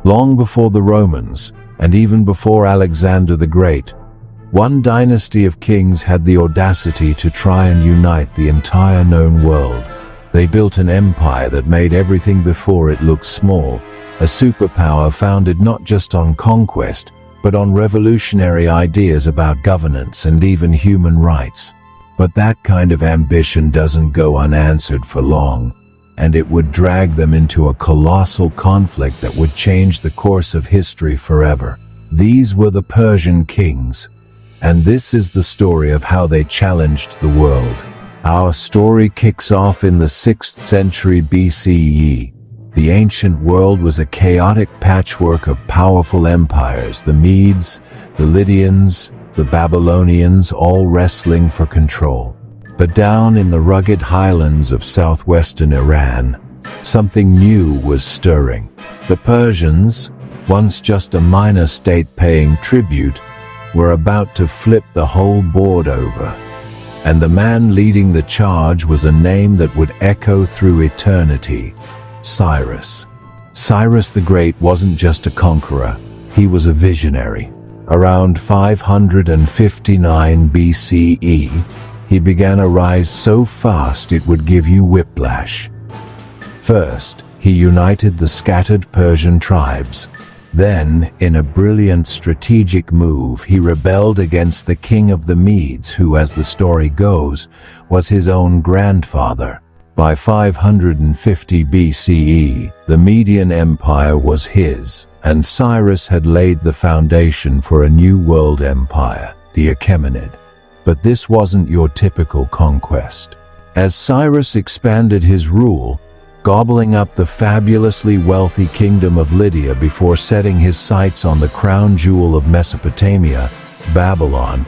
Long before the Romans, and even before Alexander the Great, one dynasty of kings had the audacity to try and unite the entire known world. They built an empire that made everything before it look small, a superpower founded not just on conquest, but on revolutionary ideas about governance and even human rights. But that kind of ambition doesn't go unanswered for long, and it would drag them into a colossal conflict that would change the course of history forever. These were the Persian kings, and this is the story of how they challenged the world. Our story kicks off in the 6th century BCE. The ancient world was a chaotic patchwork of powerful empires, the Medes, the Lydians, the Babylonians, all wrestling for control. But down in the rugged highlands of southwestern Iran, something new was stirring. The Persians, once just a minor state paying tribute, were about to flip the whole board over. And the man leading the charge was a name that would echo through eternity: Cyrus. Cyrus the Great wasn't just a conqueror, he was a visionary. Around 559 BCE, he began a rise so fast it would give you whiplash. First, he united the scattered Persian tribes. Then, in a brilliant strategic move, he rebelled against the king of the Medes, who, as the story goes, was his own grandfather. By 550 BCE, the Median Empire was his, and Cyrus had laid the foundation for a new world empire, the Achaemenid. But this wasn't your typical conquest. As Cyrus expanded his rule, gobbling up the fabulously wealthy kingdom of Lydia before setting his sights on the crown jewel of Mesopotamia, Babylon,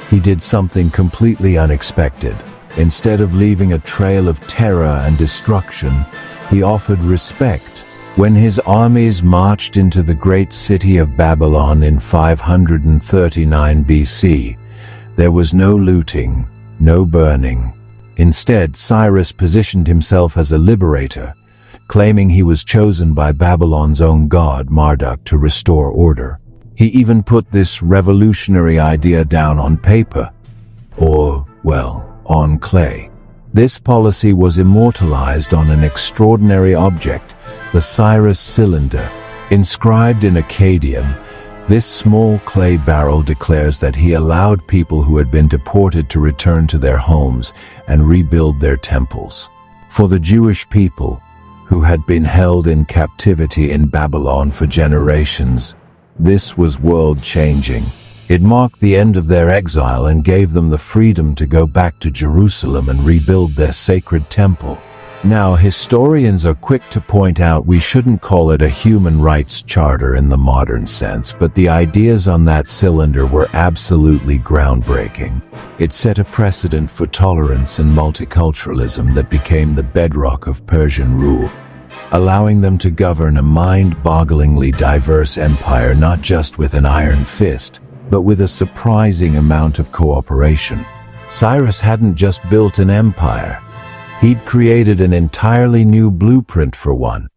he did something completely unexpected. Instead of leaving a trail of terror and destruction, he offered respect. When his armies marched into the great city of Babylon in 539 BC, there was no looting, no burning. Instead, Cyrus positioned himself as a liberator, claiming he was chosen by Babylon's own god Marduk to restore order. He even put this revolutionary idea down on paper, or, well, on clay. This policy was immortalized on an extraordinary object, the Cyrus cylinder. Inscribed in Akkadian, this small clay barrel declares that he allowed people who had been deported to return to their homes and rebuild their temples. For the Jewish people, who had been held in captivity in Babylon for generations, this was world-changing. It marked the end of their exile and gave them the freedom to go back to Jerusalem and rebuild their sacred temple. Now, historians are quick to point out we shouldn't call it a human rights charter in the modern sense, but the ideas on that cylinder were absolutely groundbreaking. It set a precedent for tolerance and multiculturalism that became the bedrock of Persian rule, allowing them to govern a mind-bogglingly diverse empire not just with an iron fist, but with a surprising amount of cooperation. Cyrus hadn't just built an empire. He'd created an entirely new blueprint for one.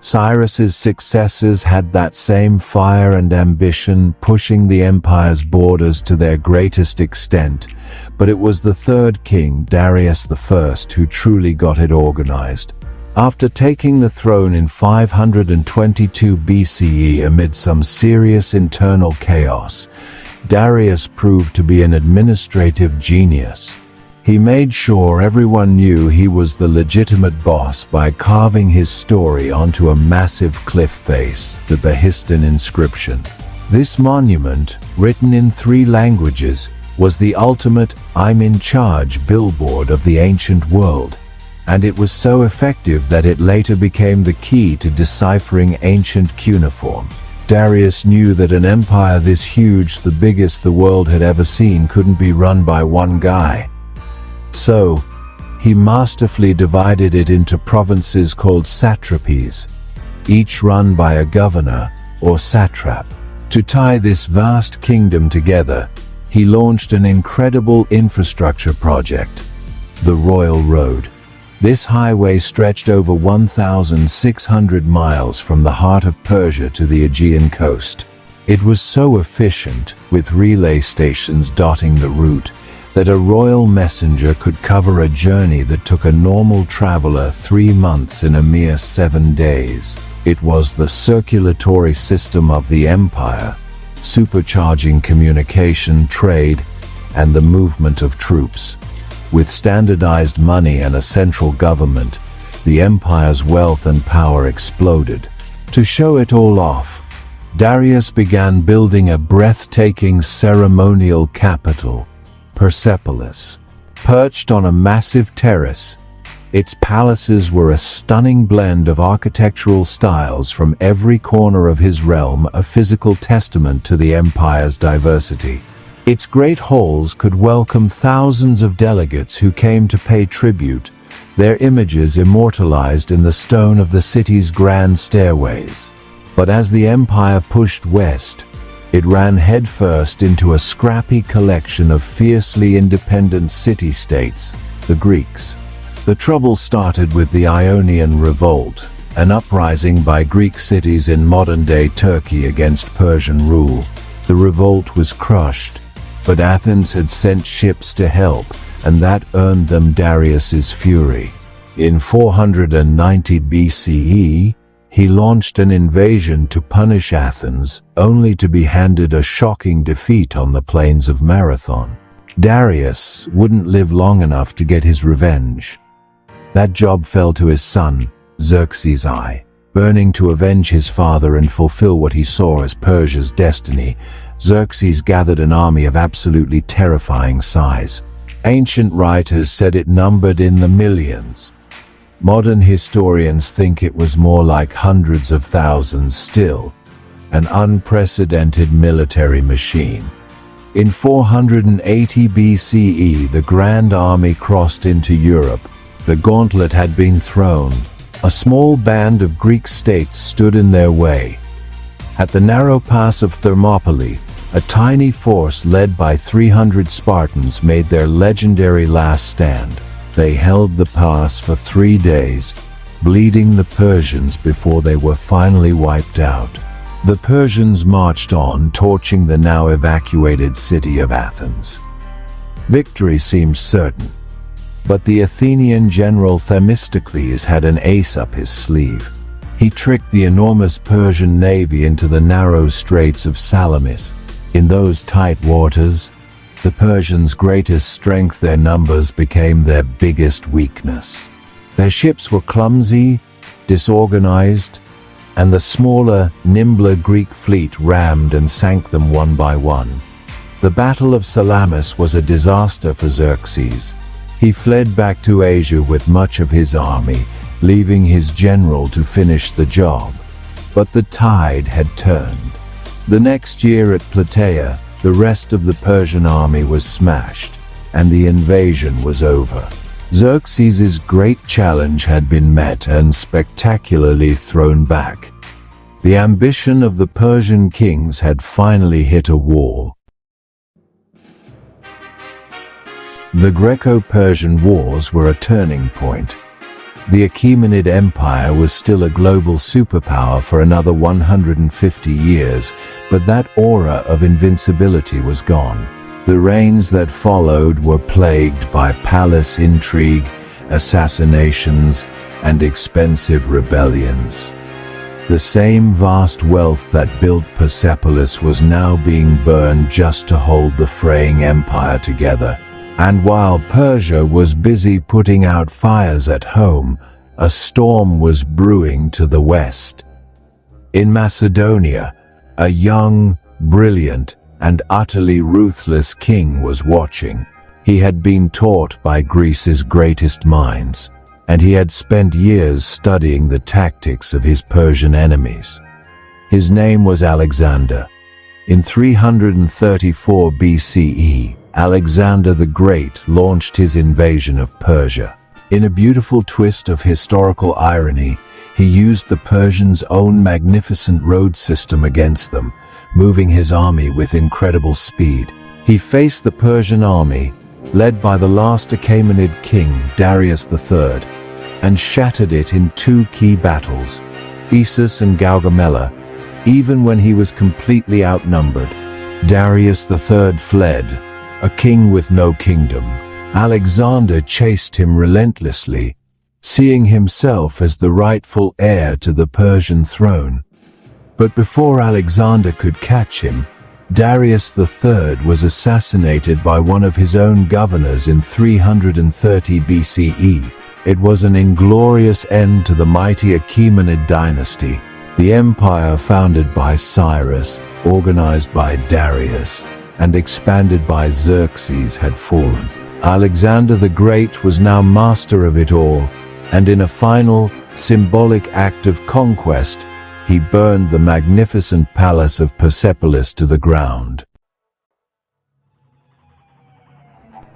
Cyrus's successors had that same fire and ambition, pushing the empire's borders to their greatest extent, but it was the third king, Darius the First, who truly got it organized. After taking the throne in 522 BCE amid some serious internal chaos, Darius proved to be an administrative genius. He made sure everyone knew he was the legitimate boss by carving his story onto a massive cliff face, the Behistun inscription. This monument, written in 3 languages, was the ultimate "I'm in charge" billboard of the ancient world, and it was so effective that it later became the key to deciphering ancient cuneiform. Darius knew that an empire this huge, the biggest the world had ever seen, couldn't be run by one guy. So, he masterfully divided it into provinces called satrapies, each run by a governor, or satrap. To tie this vast kingdom together, he launched an incredible infrastructure project, the Royal Road. This highway stretched over 1,600 miles from the heart of Persia to the Aegean coast. It was so efficient, with relay stations dotting the route, that a royal messenger could cover a journey that took a normal traveler 3 months in a mere 7 days. It was the circulatory system of the empire, supercharging communication, trade, and the movement of troops. With standardized money and a central government, the empire's wealth and power exploded. To show it all off, Darius began building a breathtaking ceremonial capital, Persepolis. Perched on a massive terrace, its palaces were a stunning blend of architectural styles from every corner of his realm, a physical testament to the empire's diversity. Its great halls could welcome thousands of delegates who came to pay tribute, their images immortalized in the stone of the city's grand stairways. But as the empire pushed west, it ran headfirst into a scrappy collection of fiercely independent city-states, the Greeks. The trouble started with the Ionian Revolt, an uprising by Greek cities in modern-day Turkey against Persian rule. The revolt was crushed, but Athens had sent ships to help, and that earned them Darius's fury. In 490 BCE, he launched an invasion to punish Athens, only to be handed a shocking defeat on the plains of Marathon. Darius wouldn't live long enough to get his revenge. That job fell to his son, Xerxes I. Burning to avenge his father and fulfill what he saw as Persia's destiny, Xerxes gathered an army of absolutely terrifying size. Ancient writers said it numbered in the millions. Modern historians think it was more like hundreds of thousands still, an unprecedented military machine. In 480 BCE, the Grand Army crossed into Europe. The gauntlet had been thrown. A small band of Greek states stood in their way. At the narrow pass of Thermopylae, a tiny force led by 300 Spartans made their legendary last stand. They held the pass for 3 days, bleeding the Persians before they were finally wiped out. The Persians marched on, torching the now evacuated city of Athens. Victory seemed certain, but the Athenian general Themistocles had an ace up his sleeve. He tricked the enormous Persian navy into the narrow straits of Salamis. In those tight waters, the Persians' greatest strength, their numbers, became their biggest weakness. Their ships were clumsy, disorganized, and the smaller, nimbler Greek fleet rammed and sank them one by one. The Battle of Salamis was a disaster for Xerxes. He fled back to Asia with much of his army, leaving his general to finish the job. But the tide had turned. The next year at Plataea, the rest of the Persian army was smashed, and the invasion was over. Xerxes' great challenge had been met and spectacularly thrown back. The ambition of the Persian kings had finally hit a wall. The Greco-Persian Wars were a turning point. The Achaemenid Empire was still a global superpower for another 150 years, but that aura of invincibility was gone. The reigns that followed were plagued by palace intrigue, assassinations, and expensive rebellions. The same vast wealth that built Persepolis was now being burned just to hold the fraying empire together. And while Persia was busy putting out fires at home, a storm was brewing to the west. In Macedonia, a young, brilliant, and utterly ruthless king was watching. He had been taught by Greece's greatest minds, and he had spent years studying the tactics of his Persian enemies. His name was Alexander. In 334 BCE, Alexander the Great launched his invasion of Persia. In a beautiful twist of historical irony, he used the Persians' own magnificent road system against them, moving his army with incredible speed. He faced the Persian army, led by the last Achaemenid king, Darius III. and shattered it in two key battles, Issus and Gaugamela, even when he was completely outnumbered. Darius III fled, a king with no kingdom. Alexander chased him relentlessly, seeing himself as the rightful heir to the Persian throne. But before Alexander could catch him, Darius III was assassinated by one of his own governors in 330 BCE. It was an inglorious end to the mighty Achaemenid dynasty, the empire founded by Cyrus, organized by Darius, and expanded by Xerxes had fallen. Alexander the Great was now master of it all, and in a final, symbolic act of conquest, he burned the magnificent palace of Persepolis to the ground.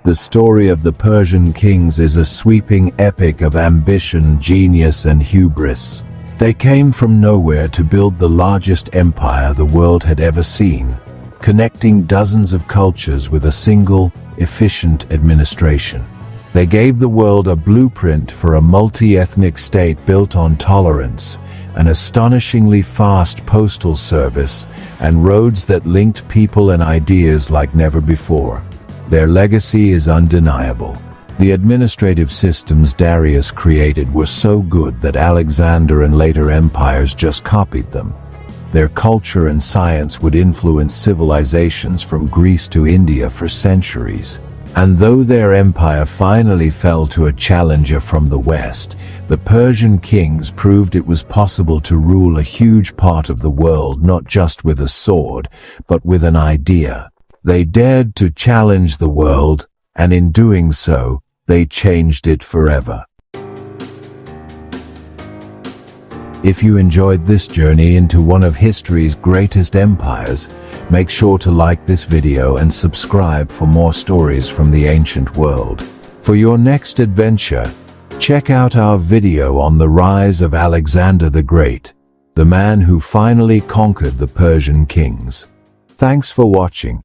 The story of the Persian kings is a sweeping epic of ambition, genius, and hubris. They came from nowhere to build the largest empire the world had ever seen, connecting dozens of cultures with a single, efficient administration. They gave the world a blueprint for a multi-ethnic state built on tolerance, an astonishingly fast postal service, and roads that linked people and ideas like never before. Their legacy is undeniable. The administrative systems Darius created were so good that Alexander and later empires just copied them. Their culture and science would influence civilizations from Greece to India for centuries. And though their empire finally fell to a challenger from the west, the Persian kings proved it was possible to rule a huge part of the world not just with a sword, but with an idea. They dared to challenge the world, and in doing so, they changed it forever. If you enjoyed this journey into one of history's greatest empires, make sure to like this video and subscribe for more stories from the ancient world. For your next adventure, check out our video on the rise of Alexander the Great, the man who finally conquered the Persian kings. Thanks for watching.